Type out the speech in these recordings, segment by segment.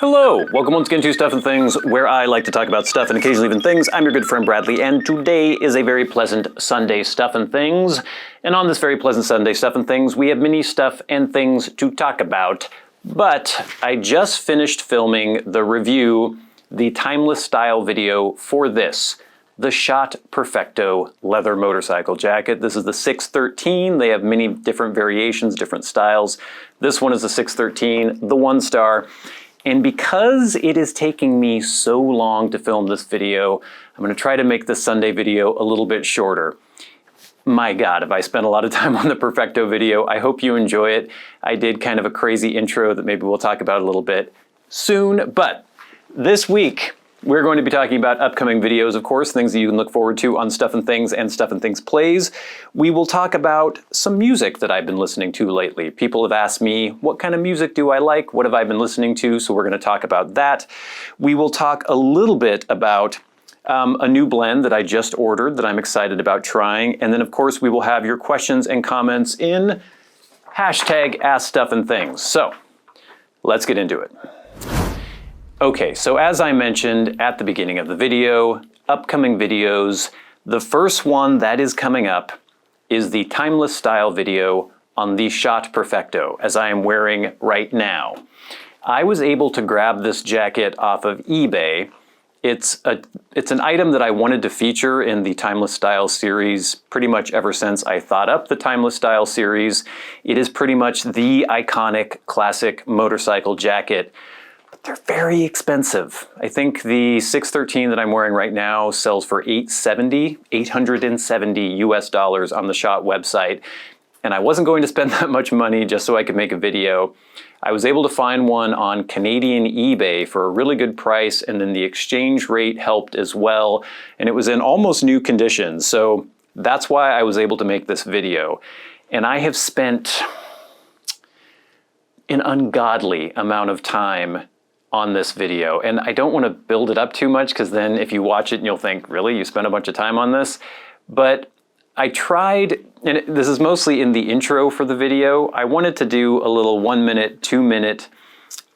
Hello! Welcome once again to Stuff and Things, where I like to talk about stuff and occasionally even things. I'm your good friend Bradley, and today is a very pleasant Sunday Stuff and Things. And on this very pleasant Sunday Stuff and Things, we have many stuff and things to talk about. But I just finished filming the review, the timeless style video for this, the Schott Perfecto leather motorcycle jacket. This is the 613. They have many different variations, different styles. This one is the 613, the 1-star. And because it is taking me so long to film this video, I'm going to try to make this Sunday video a little bit shorter. My God, have I spent a lot of time on the Perfecto video. I hope you enjoy it. I did kind of a crazy intro that maybe we'll talk about a little bit soon. But this week, we're going to be talking about upcoming videos, of course, things that you can look forward to on Stuff and Things and Stuff and Things Plays. We will talk about some music that I've been listening to lately. People have asked me, what kind of music do I like? What have I been listening to? So we're going to talk about that. We will talk a little bit about a new blend that I just ordered that I'm excited about trying. And then, of course, we will have your questions and comments in hashtag askstuffandthings. So let's get into it. Okay, so as I mentioned at the beginning of the video, upcoming videos, the first one that is coming up is the timeless style video on the Schott Perfecto, as I am wearing right now. I was able to grab this jacket off of eBay. It's an item that I wanted to feature in the Timeless Style series pretty much ever since I thought up the Timeless Style series. It is pretty much the iconic classic motorcycle jacket. They're very expensive. I think the 613 that I'm wearing right now sells for $870 US on the Schott website. And I wasn't going to spend that much money just so I could make a video. I was able to find one on Canadian eBay for a really good price, and then the exchange rate helped as well. And it was in almost new condition. So that's why I was able to make this video. And I have spent an ungodly amount of time on this video. And I don't want to build it up too much, because then if you watch it and you'll think, really, you spent a bunch of time on this? But I tried, and this is mostly in the intro for the video, I wanted to do a little 1 minute, 2 minute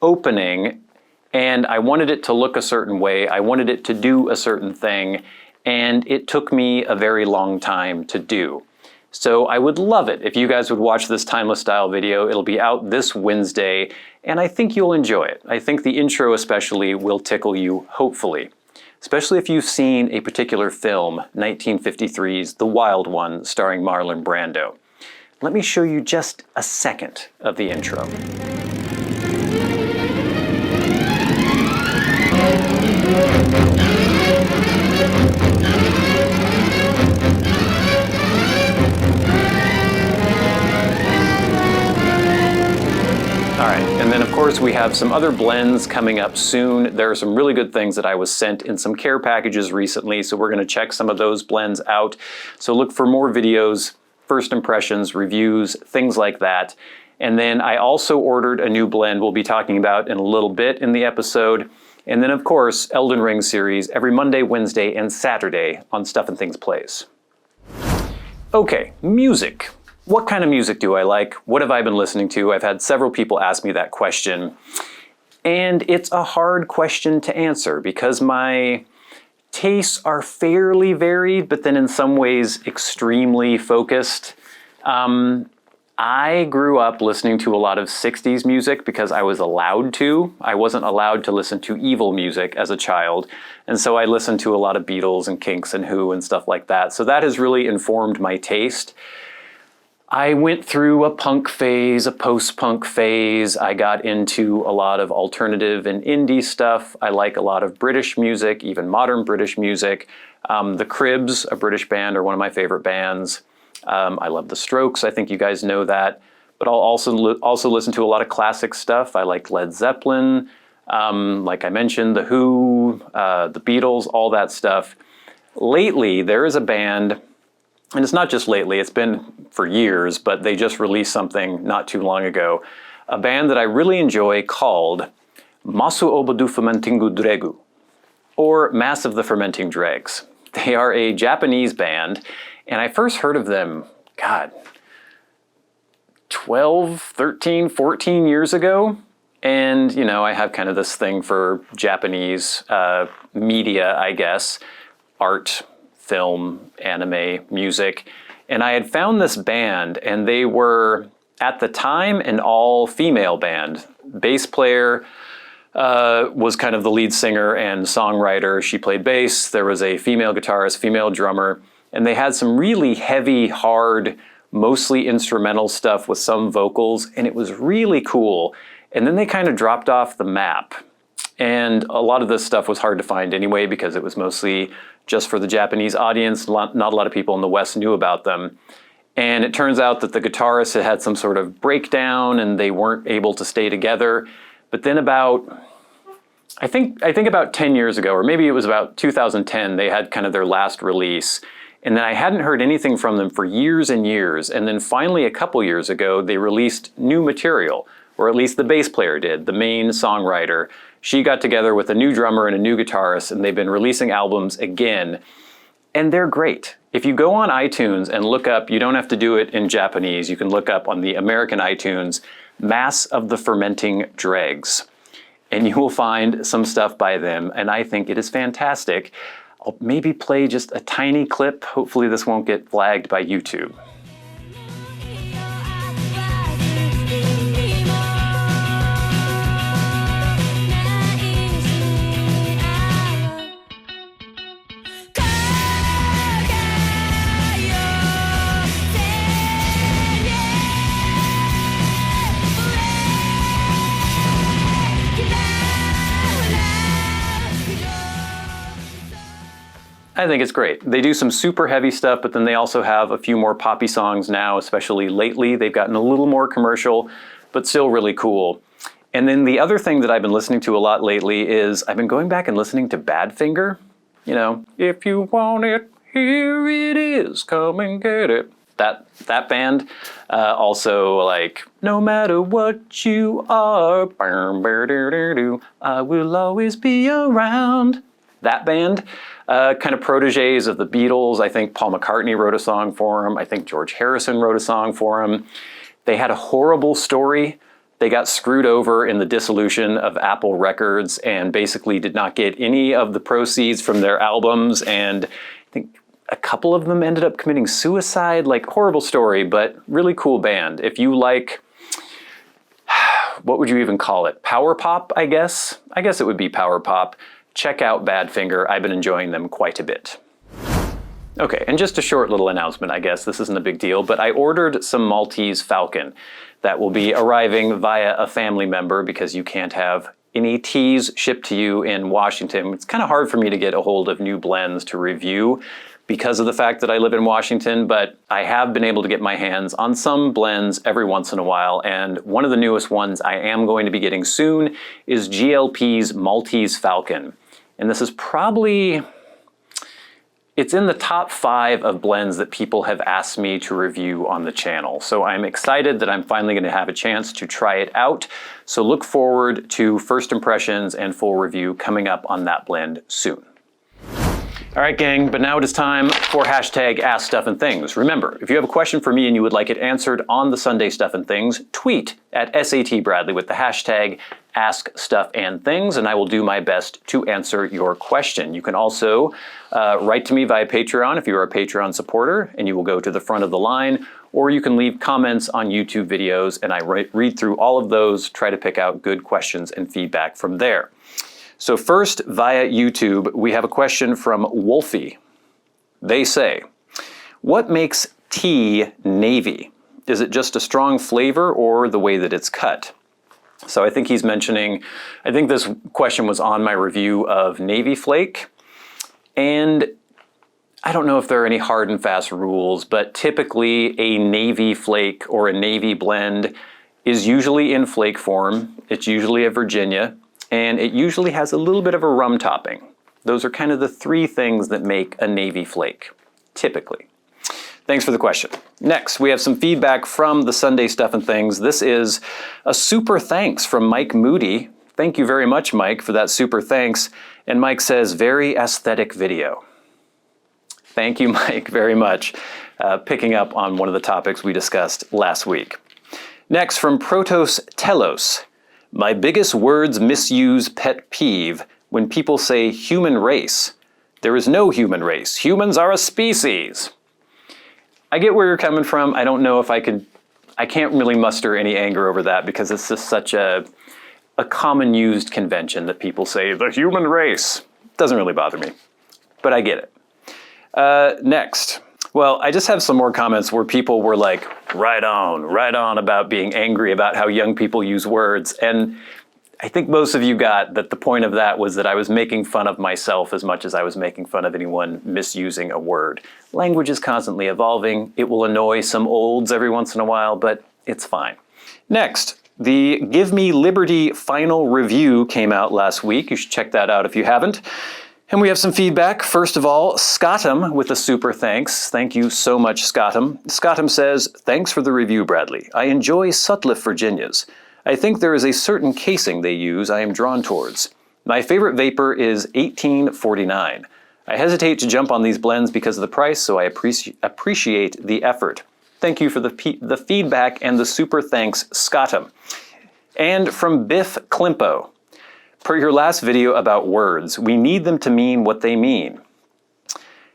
opening, and I wanted it to look a certain way. I wanted it to do a certain thing, and it took me a very long time to do. So I would love it if you guys would watch this timeless style video. It'll be out this Wednesday, and I think you'll enjoy it. I think the intro especially will tickle you, hopefully. Especially if you've seen a particular film, 1953's The Wild One, starring Marlon Brando. Let me show you just a second of the intro. All right, and then of course we have some other blends coming up soon. There are some really good things that I was sent in some care packages recently, so we're gonna check some of those blends out. So look for more videos, first impressions, reviews, things like that. And then I also ordered a new blend we'll be talking about in a little bit in the episode. And then of course, Elden Ring series every Monday, Wednesday, and Saturday on Stuff and Things Plays. Okay, music. What kind of music do I like? What have I been listening to? I've had several people ask me that question. And it's a hard question to answer because my tastes are fairly varied, but then in some ways extremely focused. I grew up listening to a lot of 60s music because I was allowed to. I wasn't allowed to listen to evil music as a child. And so I listened to a lot of Beatles and Kinks and Who and stuff like that. So that has really informed my taste. I went through a punk phase, a post-punk phase. I got into a lot of alternative and indie stuff. I like a lot of British music, even modern British music. The Cribs, a British band, are one of my favorite bands. I love the Strokes. I think you guys know that. But I'll also listen to a lot of classic stuff. I like Led Zeppelin, like I mentioned, The Who, the Beatles, all that stuff. Lately, there is a band, and it's not just lately, it's been for years, but they just released something not too long ago. A band that I really enjoy called Masu Oba do Fermentingu Dregu, or Mass of the Fermenting Dregs. They are a Japanese band, and I first heard of them, God, 12, 13, 14 years ago. And, you know, I have kind of this thing for Japanese media, I guess, art, film, anime, music. And I had found this band, and they were, at the time, an all-female band. Bass player was kind of the lead singer and songwriter. She played bass. There was a female guitarist, female drummer, and they had some really heavy, hard, mostly instrumental stuff with some vocals, and it was really cool. And then they kind of dropped off the map. And a lot of this stuff was hard to find anyway because it was mostly just for the Japanese audience. Not a lot of people in the West knew about them. And it turns out that the guitarist had some sort of breakdown and they weren't able to stay together. But then I think about 10 years ago, or maybe it was about 2010, they had kind of their last release. And then I hadn't heard anything from them for years and years. And then finally, a couple years ago, they released new material, or at least the bass player did, the main songwriter. She got together with a new drummer and a new guitarist, and they've been releasing albums again. And they're great. If you go on iTunes and look up, you don't have to do it in Japanese, you can look up on the American iTunes, Mass of the Fermenting Dregs. And you will find some stuff by them, and I think it is fantastic. I'll maybe play just a tiny clip. Hopefully this won't get flagged by YouTube. I think it's great. They do some super heavy stuff, but then they also have a few more poppy songs now, especially lately. They've gotten a little more commercial, but still really cool. And then the other thing that I've been listening to a lot lately is I've been going back and listening to Badfinger. You know, if you want it, here it is, come and get it. That band. Also, like, no matter what you are, I will always be around. That band. Kind of proteges of the Beatles. I think Paul McCartney wrote a song for him. I think George Harrison wrote a song for him. They had a horrible story. They got screwed over in the dissolution of Apple Records and basically did not get any of the proceeds from their albums. And I think a couple of them ended up committing suicide. Like, horrible story, but really cool band. If you like, what would you even call it? Power pop, I guess? I guess it would be power pop. Check out Badfinger. I've been enjoying them quite a bit. Okay, and just a short little announcement, I guess. This isn't a big deal, but I ordered some Maltese Falcon that will be arriving via a family member because you can't have any teas shipped to you in Washington. It's kind of hard for me to get a hold of new blends to review because of the fact that I live in Washington, but I have been able to get my hands on some blends every once in a while, and one of the newest ones I am going to be getting soon is GLP's Maltese Falcon. And this is probably, it's in the top 5 of blends that people have asked me to review on the channel. So I'm excited that I'm finally going to have a chance to try it out. So look forward to first impressions and full review coming up on that blend soon. All right, gang, but now it is time for hashtag #AskStuffandThings. Remember, if you have a question for me and you would like it answered on the Sunday Stuff and Things, tweet at SATBradley with the hashtag #AskStuffandThings, and I will do my best to answer your question. You can also write to me via Patreon if you are a Patreon supporter, and you will go to the front of the line, or you can leave comments on YouTube videos, and I read through all of those, try to pick out good questions and feedback from there. So first, via YouTube, we have a question from Wolfie. They say, what makes tea navy? Is it just a strong flavor or the way that it's cut? So I think he's mentioning, I think this question was on my review of Navy Flake. And I don't know if there are any hard and fast rules, but typically a Navy Flake or a Navy blend is usually in flake form. It's usually a Virginia. And it usually has a little bit of a rum topping. Those are kind of the 3 things that make a Navy Flake, typically. Thanks for the question. Next, we have some feedback from the Sunday Stuff and Things. This is a super thanks from Mike Moody. Thank you very much, Mike, for that super thanks. And Mike says, very aesthetic video. Thank you, Mike, very much. Picking up on one of the topics we discussed last week. Next, from Protos Telos. My biggest words misuse pet peeve when people say human race. There is no human race. Humans are a species. I get where you're coming from. I don't know if I can't really muster any anger over that because it's just such a common used convention that people say, the human race. Doesn't really bother me, but I get it. Next. Well, I just have some more comments where people were like, right on about being angry about how young people use words. And I think most of you got that the point of that was that I was making fun of myself as much as I was making fun of anyone misusing a word. Language is constantly evolving. It will annoy some olds every once in a while, but it's fine. Next, the Give Me Liberty final review came out last week. You should check that out if you haven't. And we have some feedback. First of all, Scottum with a super thanks. Thank you so much, Scottum. Scottum says, thanks for the review, Bradley. I enjoy Sutliff Virginias. I think there is a certain casing they use I am drawn towards. My favorite vapor is 1849. I hesitate to jump on these blends because of the price, so I appreciate the effort. Thank you for the feedback and the super thanks, Scottum. And from Biff Klimpo. Per your last video about words, we need them to mean what they mean.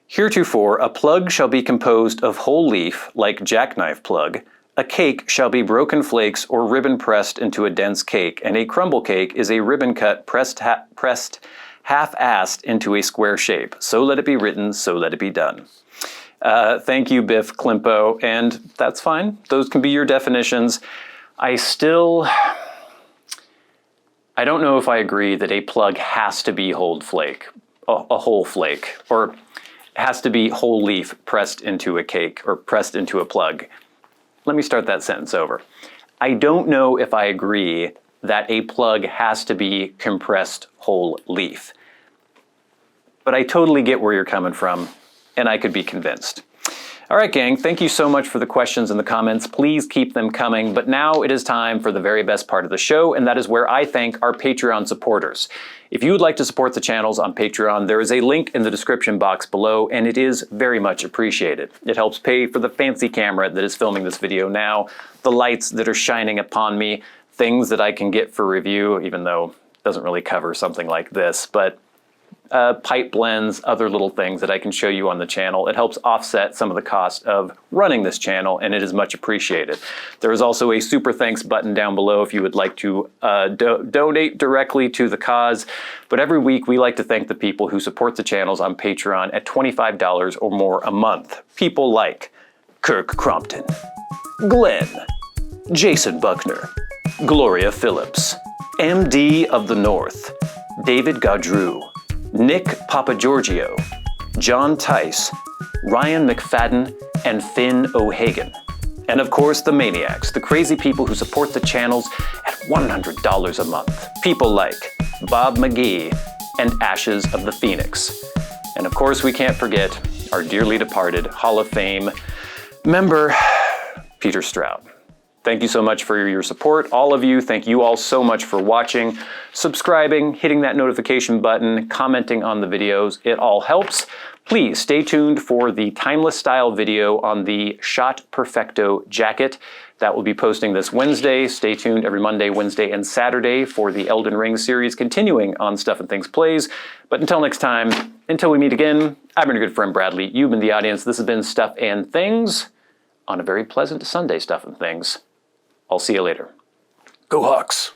Heretofore, a plug shall be composed of whole leaf, like jackknife plug. A cake shall be broken flakes or ribbon pressed into a dense cake, and a crumble cake is a ribbon cut pressed half-assed into a square shape. So let it be written, so let it be done. Thank you, Biff Klimpo, and that's fine. Those can be your definitions. I don't know if I agree that a plug has to be whole flake, a whole flake, or has to be whole leaf pressed into a cake or pressed into a plug. Let me start that sentence over. I don't know if I agree that a plug has to be compressed whole leaf. But I totally get where you're coming from, and I could be convinced. All right, gang, thank you so much for the questions and the comments. Please keep them coming. But now it is time for the very best part of the show, and that is where I thank our Patreon supporters. If you would like to support the channels on Patreon, there is a link in the description box below, and it is very much appreciated. It helps pay for the fancy camera that is filming this video now, the lights that are shining upon me, things that I can get for review, even though it doesn't really cover something like this, but pipe blends, other little things that I can show you on the channel. It helps offset some of the cost of running this channel, and it is much appreciated. There is also a super thanks button down below if you would like to donate directly to the cause. But every week we like to thank the people who support the channels on Patreon at $25 or more a month. People like Kirk Crompton, Glenn, Jason Buckner, Gloria Phillips, MDoftheNorth, David Gaudreau, Nick Papageorgio, John Tice, Ryan McFadin, and Finn O'Hagan. And of course, the Maniacs, the crazy people who support the channels at $100 a month. People like Bob Magee and Ashes of the Phoenix. And of course, we can't forget our dearly departed Hall of Fame member, Peter Straub. Thank you so much for your support, all of you. Thank you all so much for watching, subscribing, hitting that notification button, commenting on the videos. It all helps. Please stay tuned for the timeless style video on the Schott Perfecto jacket. That will be posting this Wednesday. Stay tuned every Monday, Wednesday, and Saturday for the Elden Ring series continuing on Stuff and Things Plays. But until next time, until we meet again, I've been your good friend Bradley. You've been the audience. This has been Stuff and Things on a very pleasant Sunday, Stuff and Things. I'll see you later. Go Hawks!